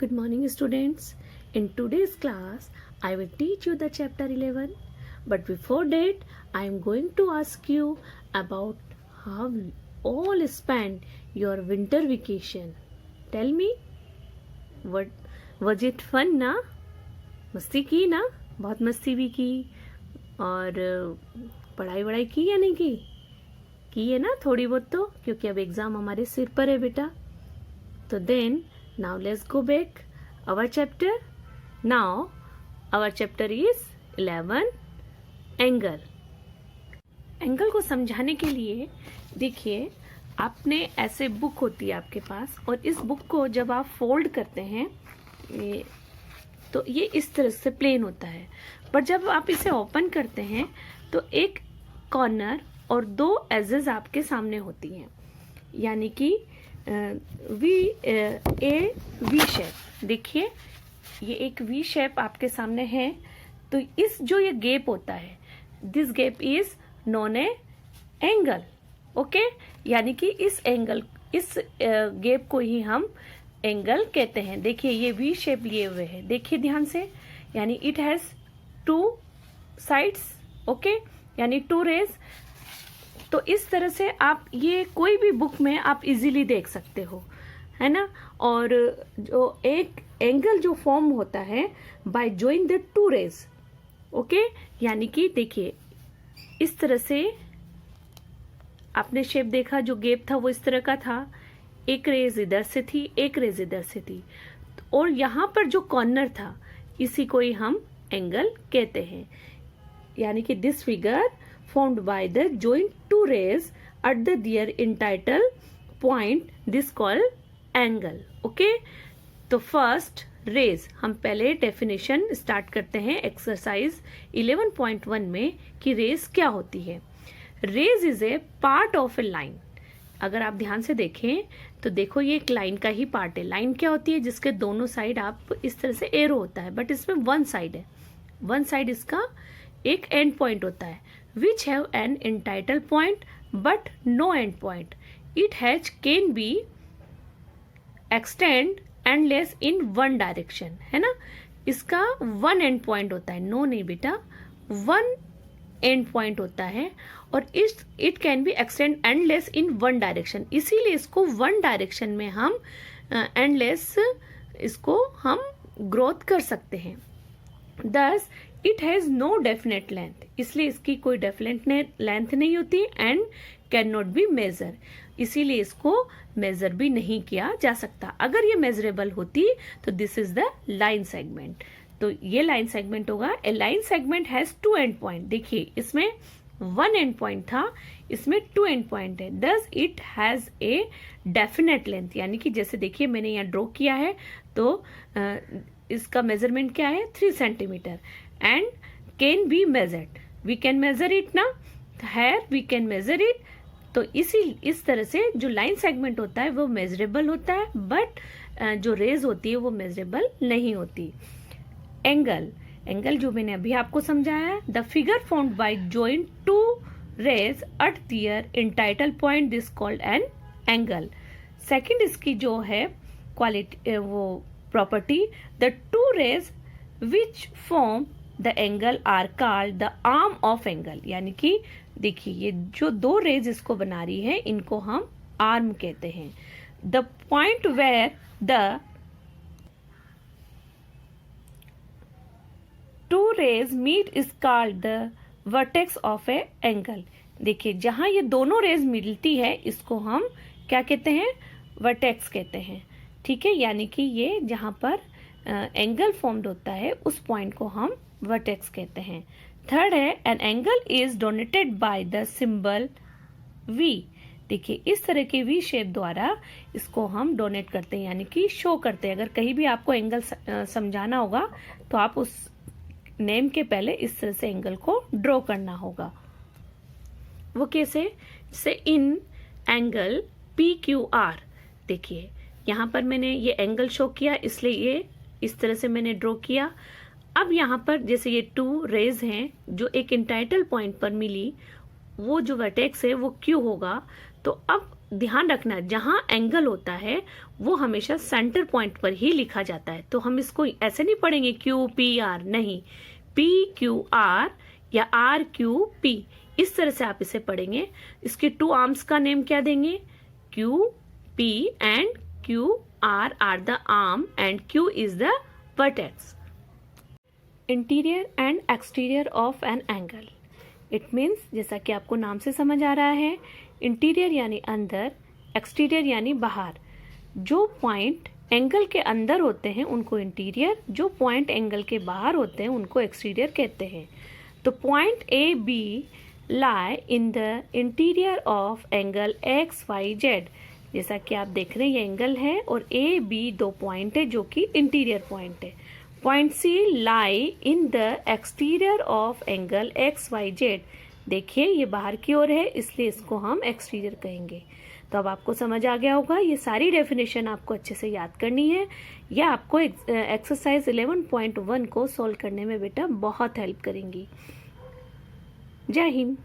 Good morning, students. In today's class, I will teach you the chapter 11. But before that, I am going to ask you about how you all spent your winter vacation. Tell me, what was it fun ना? मस्ती की ना? बहुत मस्ती भी की और पढ़ाई वढ़ाई की या नहीं की है ना थोड़ी बहुत तो, क्योंकि अब एग्ज़ाम हमारे सिर पर है बेटा. तो then now let's go back our chapter. Now our chapter is 11 angle. Angle को समझाने के लिए देखिए, आपने ऐसे बुक होती है आपके पास, और इस बुक को जब आप फोल्ड करते हैं तो ये इस तरह से प्लेन होता है, पर जब आप इसे ओपन करते हैं तो एक कॉर्नर और दो एजेस आपके सामने होती हैं, यानी कि वी शेप. देखिए, ये एक वी शेप आपके सामने है. तो इस जो ये गैप होता है, this gap is known A angle. Okay, यानी कि इस गैप को ही हम एंगल कहते हैं. देखिए, ये वी शेप लिए हुए है, देखिए ध्यान से, यानी it has two sides. Okay, यानी टू रेज. तो इस तरह से आप ये कोई भी बुक में आप इजीली देख सकते हो, है ना. और जो एक एंगल जो फॉर्म होता है by joining the two rays. Okay, यानी कि देखिए इस तरह से आपने शेप देखा, जो गैप था वो इस तरह का था, एक रेज इधर से थी, एक रेज इधर से थी, और यहाँ पर जो कॉर्नर था इसी को ही हम एंगल कहते हैं. यानी कि this figure formed by the joint two rays at their entitled point, this called angle. Okay, तो फर्स्ट रेज, हम पहले डेफिनेशन स्टार्ट करते हैं एक्सरसाइज 11.1 में कि रेज क्या होती है. Rays is a part of a line. अगर आप ध्यान से देखें तो देखो, ये एक लाइन का ही पार्ट है. लाइन क्या होती है? जिसके दोनों साइड आप इस तरह से एरो होता है, बट इसमें वन साइड है, वन साइड इसका एक एंड पॉइंट होता है, which have an entitled point but no end point. It has can be extend endless in one direction, है ना. इसका वन एंड पॉइंट होता है, नो नहीं बेटा, वन एंड पॉइंट होता है. और it can be extend endless in one direction. इसीलिए इसको वन डायरेक्शन में हम एंडलेस इसको हम ग्रोथ कर सकते हैं. Thus it has no definite length. इसलिए इसकी कोई डेफिनेट लेंथ नहीं होती and can not be measure. इसीलिए इसको मेजर भी नहीं किया जा सकता. अगर ये मेजरेबल होती तो this is the line segment. तो ये लाइन सेगमेंट होगा. A line segment has two end point. देखिए, इसमें वन एंड पॉइंट था, इसमें टू एंड पॉइंट है. Thus it has a definite length. यानी कि जैसे देखिए, मैंने यहाँ ड्रॉ किया है, तो इसका मेजरमेंट क्या है? 3 centimetre. And can be measured. We can measure it ना, here we can measure it. तो इस तरह से जो लाइन सेगमेंट होता है वो मेजरेबल होता है, बट जो रेज होती है वो मेजरेबल नहीं होती. एंगल जो मैंने अभी आपको समझाया, the figure formed by joint two rays at their initial point, this called an angle. Second इसकी जो है क्वालिटी, वो property, the two rays which form the angle are called the arm of angle. यानी कि देखिए, ये जो दो रेज इसको बना रही है, इनको हम आर्म कहते हैं. The point where the two rays meet is called the vertex of a angle. देखिए, जहां ये दोनों रेज मिलती है इसको हम क्या कहते हैं? वर्टेक्स कहते हैं. ठीक है, यानी कि ये जहां पर एंगल फॉर्म्ड होता है उस पॉइंट को हम वर्टेक्स कहते हैं. थर्ड है, an angle is donated by the symbol V. देखिए, इस तरह के वी शेप द्वारा इसको हम डोनेट करते हैं, यानी कि शो करते हैं. अगर कहीं भी आपको एंगल समझाना होगा तो आप उस नेम के पहले इस तरह से एंगल को ड्रॉ करना होगा. वो कैसे? जैसे इन एंगल PQR. देखिए, यहाँ पर मैंने ये एंगल शो किया, इसलिए ये इस तरह से मैंने ड्रॉ किया. अब यहाँ पर जैसे ये टू रेज हैं जो एक इंटाइटल पॉइंट पर मिली, वो जो वर्टेक्स है वो Q होगा. तो अब ध्यान रखना जहां एंगल होता है वो हमेशा सेंटर पॉइंट पर ही लिखा जाता है। तो हम इसको ऐसे नहीं पढ़ेंगे क्यू पी आर, नहीं, पी क्यू आर या आर क्यू पी, इस तरह से आप इसे पढ़ेंगे। इसके टू आर्म्स का नेम क्या देंगे, Q P and Q R the arm and Q is the vertex. Interior and exterior of an angle, it means जैसा कि आपको नाम से समझ आ रहा है, इंटीरियर यानी अंदर, एक्सटीरियर यानी बाहर। जो पॉइंट एंगल के अंदर होते हैं उनको इंटीरियर, जो पॉइंट एंगल के बाहर होते हैं उनको एक्सटीरियर कहते हैं। तो point A B lie in the interior of angle X Y Z. जैसा कि आप देख रहे हैं ये एंगल है और ए बी दो पॉइंट है जो कि इंटीरियर पॉइंट है। Point C lie in the exterior of angle X Y Z. देखिए ये बाहर की ओर है इसलिए इसको हम एक्सटीरियर कहेंगे। तो अब आपको समझ आ गया होगा, ये सारी डेफिनेशन आपको अच्छे से याद करनी है। यह आपको एक्सरसाइज 11.1 को सॉल्व करने में बेटा बहुत हेल्प करेंगी। जय हिंद।